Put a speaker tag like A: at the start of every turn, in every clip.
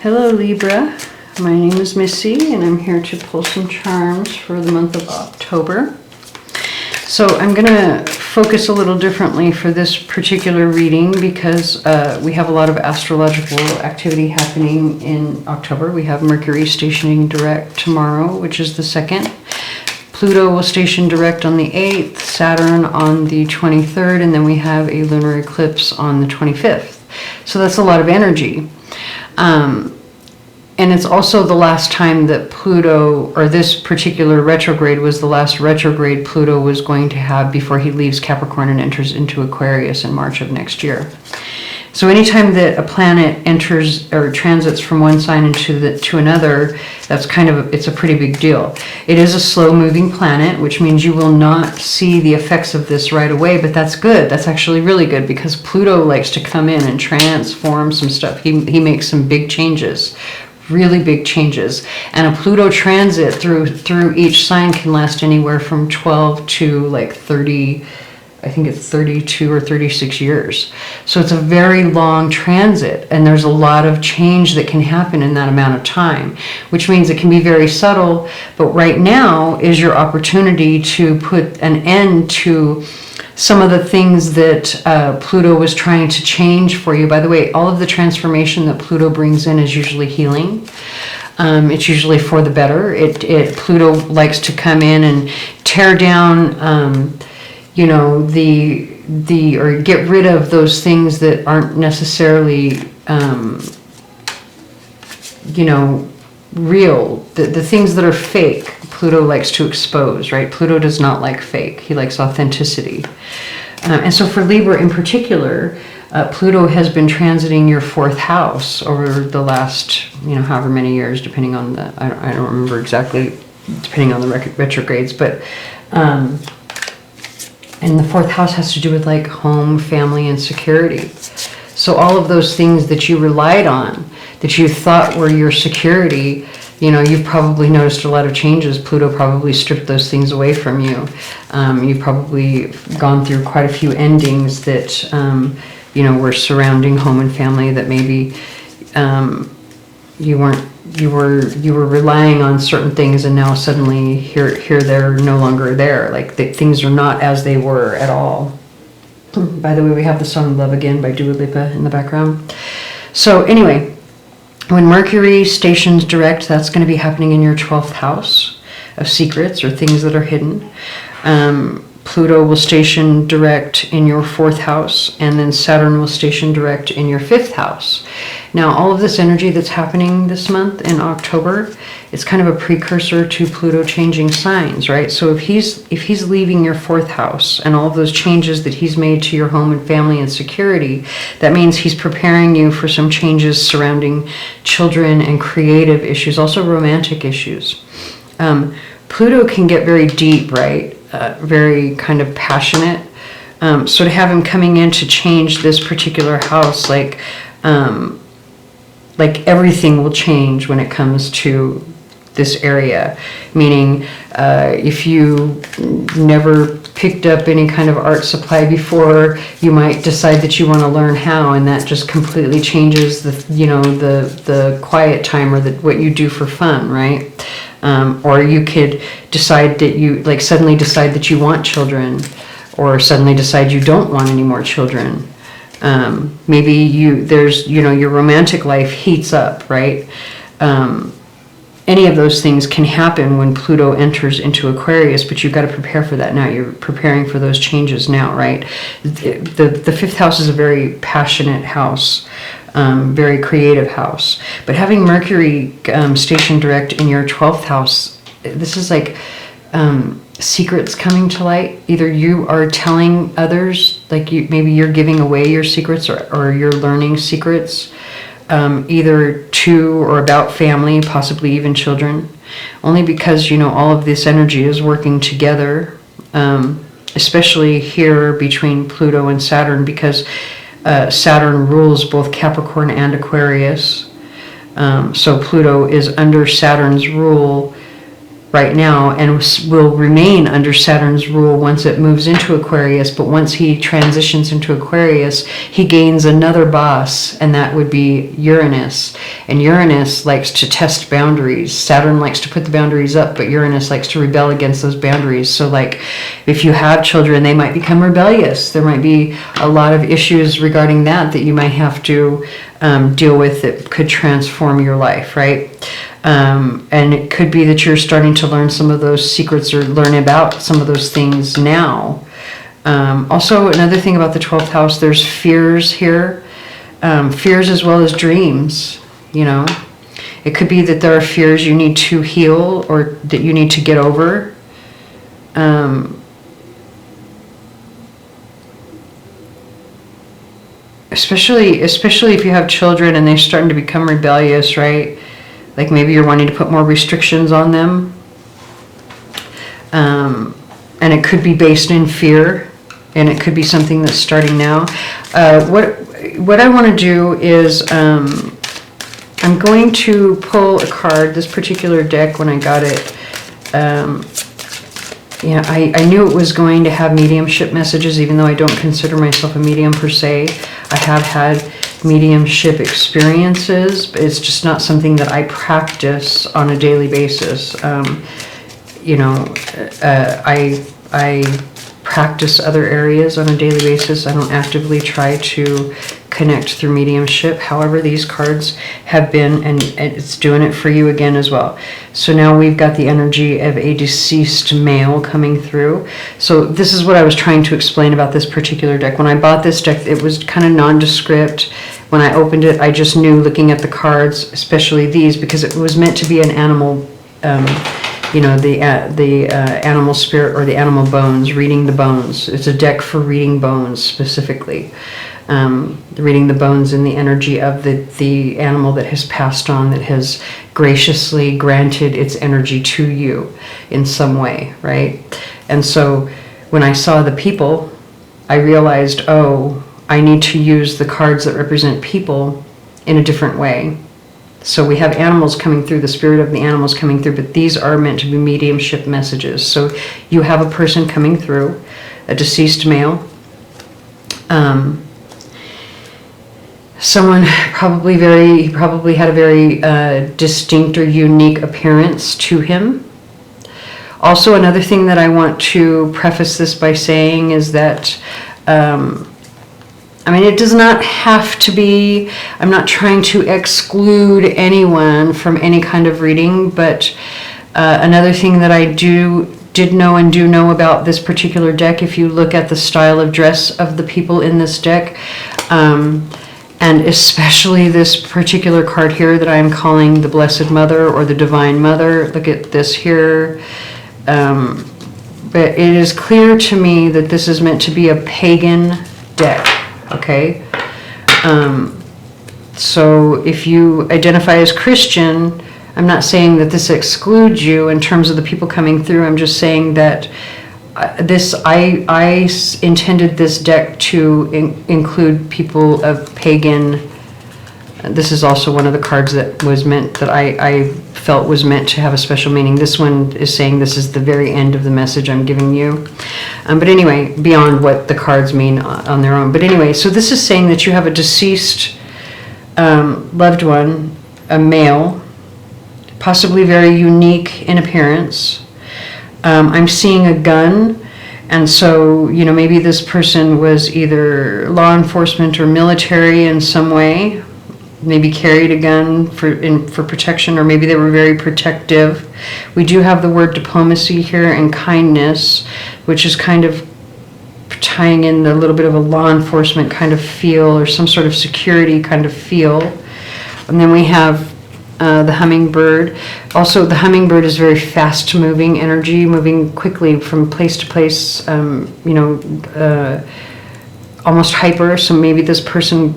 A: Hello Libra, my name is Missy and I'm here to pull some charms for the month of October. So I'm going to focus a little differently for this particular reading because we have a lot of astrological activity happening in October. We have Mercury stationing direct tomorrow, which is the 2nd. Pluto will station direct on the 8th, Saturn on the 23rd, and then we have a lunar eclipse on the 25th. So that's a lot of energy. And it's also the last time that Pluto, or this particular retrograde, was the last retrograde Pluto was going to have before he leaves Capricorn and enters into Aquarius in March of next year. So anytime that a planet enters or transits from one sign to another, that's it's a pretty big deal. It is a slow-moving planet, which means you will not see the effects of this right away, but that's good. That's actually really good because Pluto likes to come in and transform some stuff. He makes some big changes. Really big changes, and a Pluto transit through each sign can last anywhere from 12 to like 30, I think it's 32 or 36 years. So it's a very long transit, and there's a lot of change that can happen in that amount of time, which means it can be very subtle, but right now is your opportunity to put an end to some of the things that Pluto was trying to change for you. By the way, all of the transformation that Pluto brings in is usually healing. It's usually for the better. Pluto likes to come in and tear down, or get rid of those things that aren't necessarily, real. The things that are fake, Pluto likes to expose, right? Pluto does not like fake. He likes authenticity. And so for Libra in particular, Pluto has been transiting your 4th house over the last, however many years, depending on I don't remember exactly, depending on the retrogrades, but, and the 4th house has to do with like home, family, and security. So all of those things that you relied on, that you thought were your security, you've probably noticed a lot of changes. Pluto probably stripped those things away from you. You've probably gone through quite a few endings that, were surrounding home and family that maybe you were relying on certain things, and now suddenly here they're no longer there. Like things are not as they were at all. By the way, we have the song Love Again by Dua Lipa in the background. So anyway, when Mercury stations direct, that's going to be happening in your 12th house of secrets or things that are hidden. Pluto will station direct in your 4th house, and then Saturn will station direct in your 5th house. Now, all of this energy that's happening this month in October, it's kind of a precursor to Pluto changing signs, right? So if he's leaving your 4th house and all of those changes that he's made to your home and family and security, that means he's preparing you for some changes surrounding children and creative issues, also romantic issues. Pluto can get very deep, right? Very kind of passionate. So to have him coming in to change this particular house, like everything will change when it comes to this area. Meaning, if you never picked up any kind of art supply before, you might decide that you want to learn how, and that just completely changes the quiet time or what you do for fun, right? Or you could decide that you suddenly decide that you want children, or suddenly decide you don't want any more children. Maybe your romantic life heats up, right? Any of those things can happen when Pluto enters into Aquarius, but you've got to prepare for that now. You're preparing for those changes now, right? The 5th house is a very passionate house. Very creative house. But having Mercury stationed direct in your 12th house, this is like secrets coming to light. Either you are telling others, maybe you're giving away your secrets, or you're learning secrets, either to or about family, possibly even children, only because all of this energy is working together, especially here between Pluto and Saturn, because Saturn rules both Capricorn and Aquarius. So Pluto is under Saturn's rule right now, and will remain under Saturn's rule once it moves into Aquarius. But once he transitions into Aquarius, he gains another boss, and that would be Uranus. And Uranus likes to test boundaries. Saturn likes to put the boundaries up, but Uranus likes to rebel against those boundaries. So like if you have children, they might become rebellious. There might be a lot of issues regarding that you might have to deal with that could transform your life, right? And it could be that you're starting to learn some of those secrets or learn about some of those things now. Also, another thing about the 12th house, there's fears here. Fears as well as dreams, you know. It could be that there are fears you need to heal or that you need to get over. Especially if you have children and they're starting to become rebellious, right? Like maybe you're wanting to put more restrictions on them. And it could be based in fear, and it could be something that's starting now. What I want to do is I'm going to pull a card, this particular deck, when I got it. Yeah, I knew it was going to have mediumship messages, even though I don't consider myself a medium per se. I have had mediumship experiences, but it's just not something that I practice on a daily basis. You know, I practice other areas on a daily basis. I don't actively try to connect through mediumship. However, these cards have been, and it's doing it for you again as well. So now we've got the energy of a deceased male coming through. So this is what I was trying to explain about this particular deck. When I bought this deck, it was kind of nondescript. When I opened it, I just knew, looking at the cards, especially these, because it was meant to be an animal, you know, the animal spirit or the animal bones, reading the bones. It's a deck for reading bones specifically. Reading the bones in the energy of the animal that has passed on, that has graciously granted its energy to you in some way, right? And so when I saw the people, I realized, oh, I need to use the cards that represent people in a different way. So we have animals coming through, the spirit of the animals coming through, but these are meant to be mediumship messages. So you have a person coming through, a deceased male. Someone probably had a very distinct or unique appearance to him. Also, another thing that I want to preface this by saying is that, I mean, it does not have to be, I'm not trying to exclude anyone from any kind of reading, but another thing that I did know and do know about this particular deck, if you look at the style of dress of the people in this deck, and especially this particular card here that I'm calling the Blessed Mother or the Divine Mother. Look at this here. But it is clear to me that this is meant to be a pagan deck, okay? So if you identify as Christian, I'm not saying that this excludes you in terms of the people coming through. I'm just saying that I intended this deck to include people of pagan. This is also one of the cards that was meant, that I felt was meant to have a special meaning. This one is saying this is the very end of the message I'm giving you. But anyway, beyond what the cards mean on their own. But anyway, so this is saying that you have a deceased loved one, a male, possibly very unique in appearance. I'm seeing a gun, and so, you know, maybe this person was either law enforcement or military in some way, maybe carried a gun for protection, or maybe they were very protective. We do have the word diplomacy here and kindness, which is kind of tying in a little bit of a law enforcement kind of feel, or some sort of security kind of feel. And then we have the hummingbird. Also, the hummingbird is very fast-moving energy, moving quickly from place to place, you know, almost hyper. So maybe this person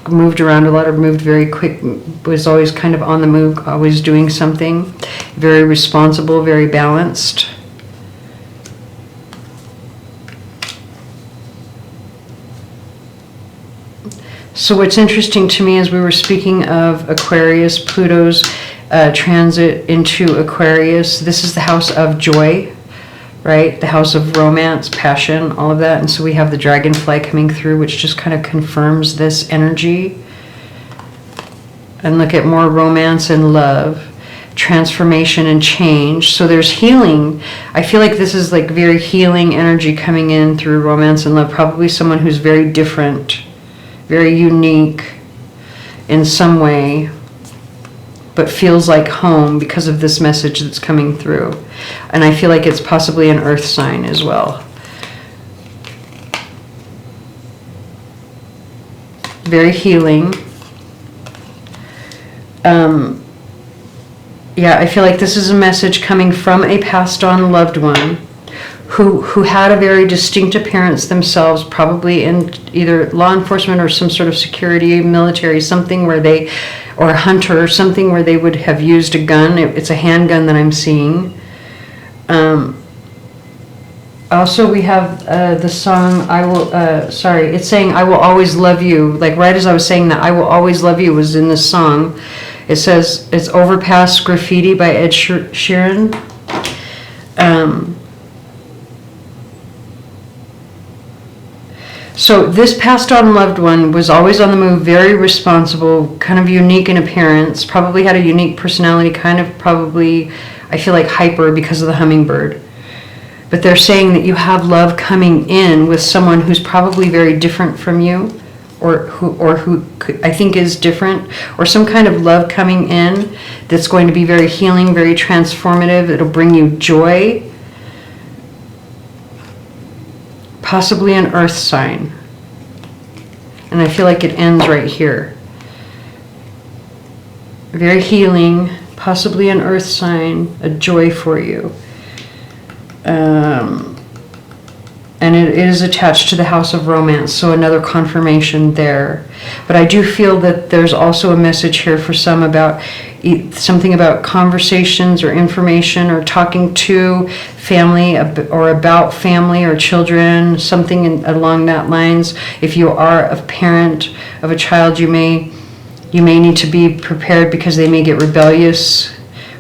A: moved around a lot, or moved very quick, was always kind of on the move, always doing something. Very responsible, very balanced. So what's interesting to me, as we were speaking of Aquarius, Pluto's transit into Aquarius. This is the house of joy, right? The house of romance, passion, all of that. And so we have the dragonfly coming through, which just kind of confirms this energy. And look at more romance and love, transformation and change. So there's healing. I feel like this is like very healing energy coming in through romance and love. Probably someone who's very different, very unique in some way, but feels like home because of this message that's coming through. And I feel like it's possibly an earth sign as well. Very healing. Yeah, I feel like this is a message coming from a passed on loved one who had a very distinct appearance themselves, probably in either law enforcement or some sort of security, military, something where they, or a hunter or something where they would have used a gun. It's a handgun that I'm seeing. Also, we have the song, it's saying, I will always love you. Like right as I was saying that, I will always love you was in this song. It says, it's Overpass Graffiti by Ed Sheeran. So this passed on loved one was always on the move, very responsible, kind of unique in appearance, probably had a unique personality, kind of probably, I feel like hyper because of the hummingbird. But they're saying that you have love coming in with someone who's probably very different from you, or who I think is different, or some kind of love coming in that's going to be very healing, very transformative. It'll bring you joy. Possibly an earth sign. And I feel like it ends right here. Very healing, possibly an earth sign, a joy for you. And it is attached to the house of romance, so another confirmation there. But I do feel that there's also a message here for some about something about conversations or information or talking to family or about family or children, something along that lines. If you are a parent of a child, you may need to be prepared because they may get rebellious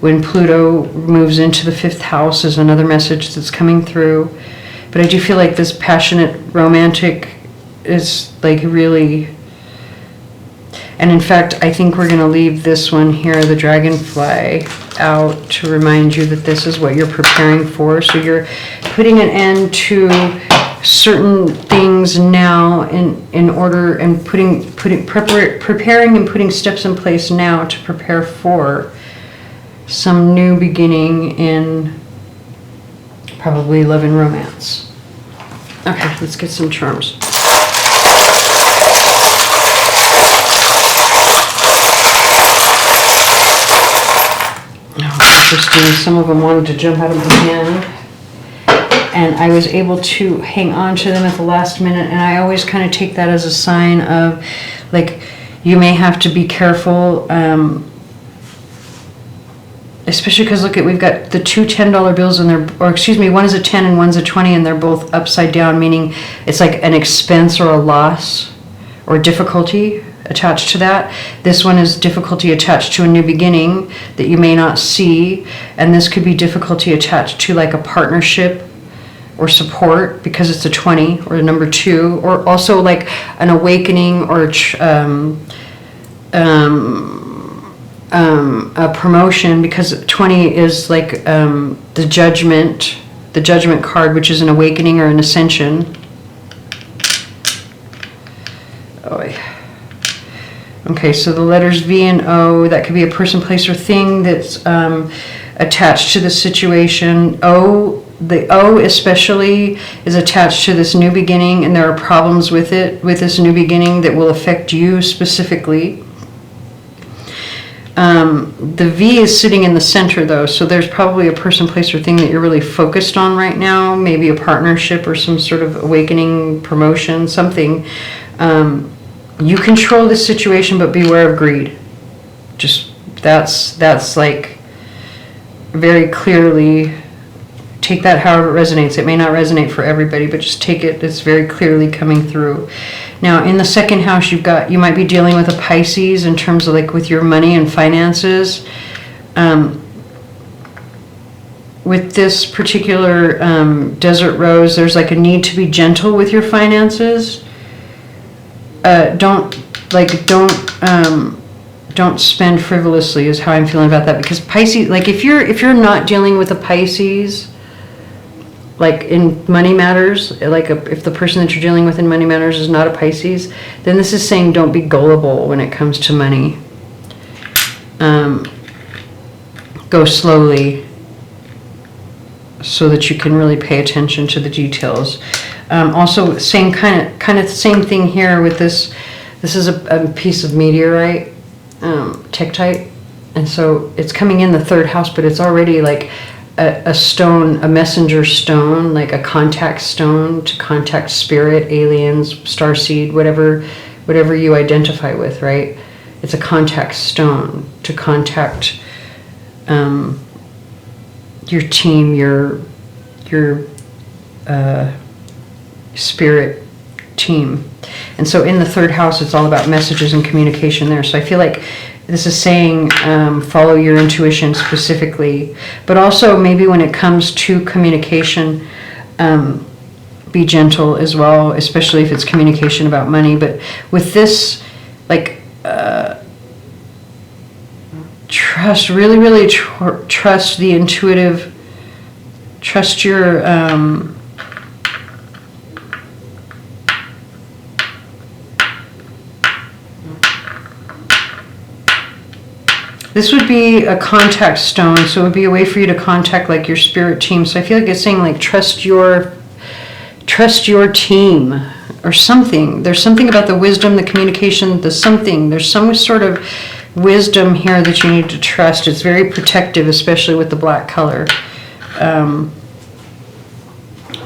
A: when Pluto moves into the 5th house. Is another message that's coming through. But I do feel like this passionate romantic is like really, and in fact, I think we're going to leave this one here, the dragonfly, out to remind you that this is what you're preparing for. So you're putting an end to certain things now in order, and preparing and putting steps in place now to prepare for some new beginning in probably love and romance. Okay, let's get some charms. Oh, interesting. Some of them wanted to jump out of my hand, and I was able to hang on to them at the last minute, and I always kind of take that as a sign of, like, you may have to be careful, especially because look at, we've got the two $10 bills in there, or excuse me, one is a 10 and one's a 20, and they're both upside down, meaning it's like an expense or a loss or difficulty attached to that. This one is difficulty attached to a new beginning that you may not see, and this could be difficulty attached to like a partnership or support because it's a 20 or a number 2, or also like an awakening or a promotion, because 20 is like the judgment card, which is an awakening or an ascension. Okay, so the letters V and O, that could be a person, place, or thing that's attached to the situation. The O especially is attached to this new beginning, and there are problems with it, with this new beginning that will affect you specifically. The V is sitting in the center though, so there's probably a person, place, or thing that you're really focused on right now, maybe a partnership or some sort of awakening, promotion, something. You control this situation, but beware of greed. Just, that's like very clearly, take that however it resonates. It may not resonate for everybody, but just take it, it's very clearly coming through. Now, in the 2nd house, you might be dealing with a Pisces in terms of like with your money and finances, With this particular desert rose, there's like a need to be gentle with your finances. Don't spend frivolously is how I'm feeling about that, because Pisces, like if you're not dealing with a Pisces, like in money matters, like if the person that you're dealing with in money matters is not a Pisces, then this is saying don't be gullible when it comes to money. Go slowly so that you can really pay attention to the details. Also, same kind of same thing here with this. This is a piece of meteorite, tektite, and so it's coming in the third house, but it's already like a stone, a messenger stone, like a contact stone to contact spirit, aliens, starseed, whatever you identify with, right? It's a contact stone to contact your team, your spirit team. And so in the third house, it's all about messages and communication there. So I feel like this is saying follow your intuition specifically, but also maybe when it comes to communication, be gentle as well, especially if it's communication about money. But with this, like, trust, really trust the intuitive, trust your this would be a contact stone, so it would be a way for you to contact like your spirit team. So I feel like it's saying like trust your team or something. There's something about the wisdom, the communication, the something. There's some sort of wisdom here that you need to trust. It's very protective, especially with the black color.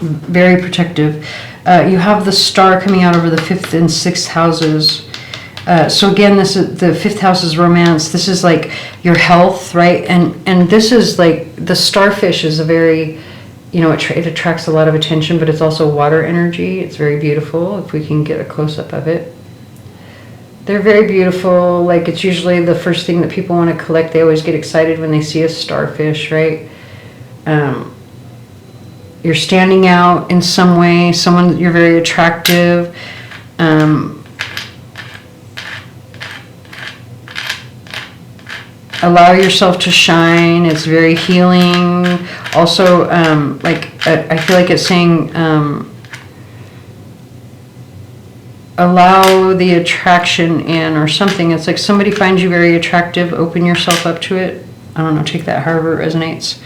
A: Very protective. You have the star coming out over the 5th and 6th houses. So again, this is the 5th house is romance. This is like your health, right? And this is like the starfish is a very, you know, it attracts a lot of attention, but it's also water energy. It's very beautiful if we can get a close-up of it. They're very beautiful. Like it's usually the first thing that people want to collect. They always get excited when they see a starfish, right? You're standing out in some way. Someone, you're very attractive. Allow yourself to shine. It's very healing. Also, I feel like it's saying allow the attraction in or something. It's like somebody finds you very attractive. Open yourself up to it. I don't know. Take that however it resonates.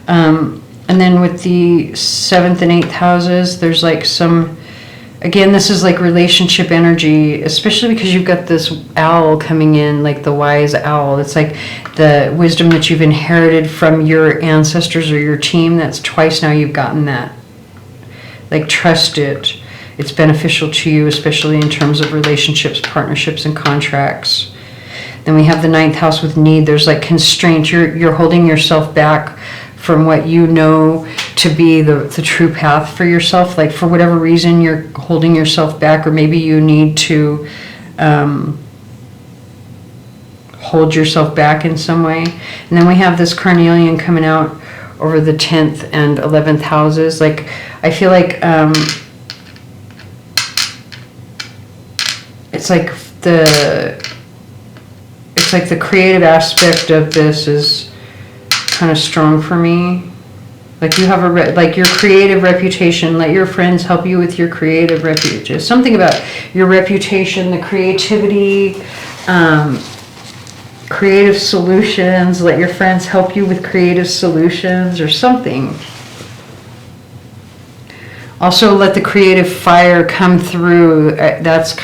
A: And then with the 7th and 8th houses, there's like some... Again, this is like relationship energy, especially because you've got this owl coming in, like the wise owl. It's like the wisdom that you've inherited from your ancestors or your team. That's twice now you've gotten that. Like, trust it. It's beneficial to you, especially in terms of relationships, partnerships, and contracts. Then we have the 9th house with need. There's like constraint. You're holding yourself back from what you know to be the true path for yourself. Like for whatever reason you're holding yourself back, or maybe you need to hold yourself back in some way. And then we have this carnelian coming out over the 10th and 11th houses. Like I feel like it's like the creative aspect of this is kind of strong for me. Like you have like your creative reputation. Let your friends help you with your creative reputation. Something about your reputation, the creativity, creative solutions. Let your friends help you with creative solutions or something. Also, let the creative fire come through. That's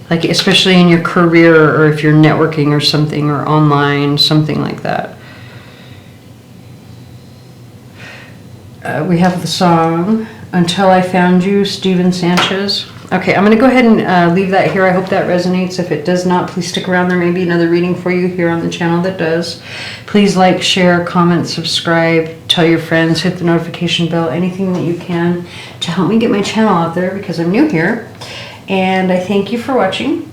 A: like especially in your career, or if you're networking or something, or online, something like that. We have the song Until I Found You, Steven Sanchez. Okay, I'm going to go ahead and leave that here. I hope that resonates. If it does not, please stick around. There may be another reading for you here on the channel that does. Please like, share, comment, subscribe, tell your friends, hit the notification bell, anything that you can to help me get my channel out there, because I'm new here. And I thank you for watching.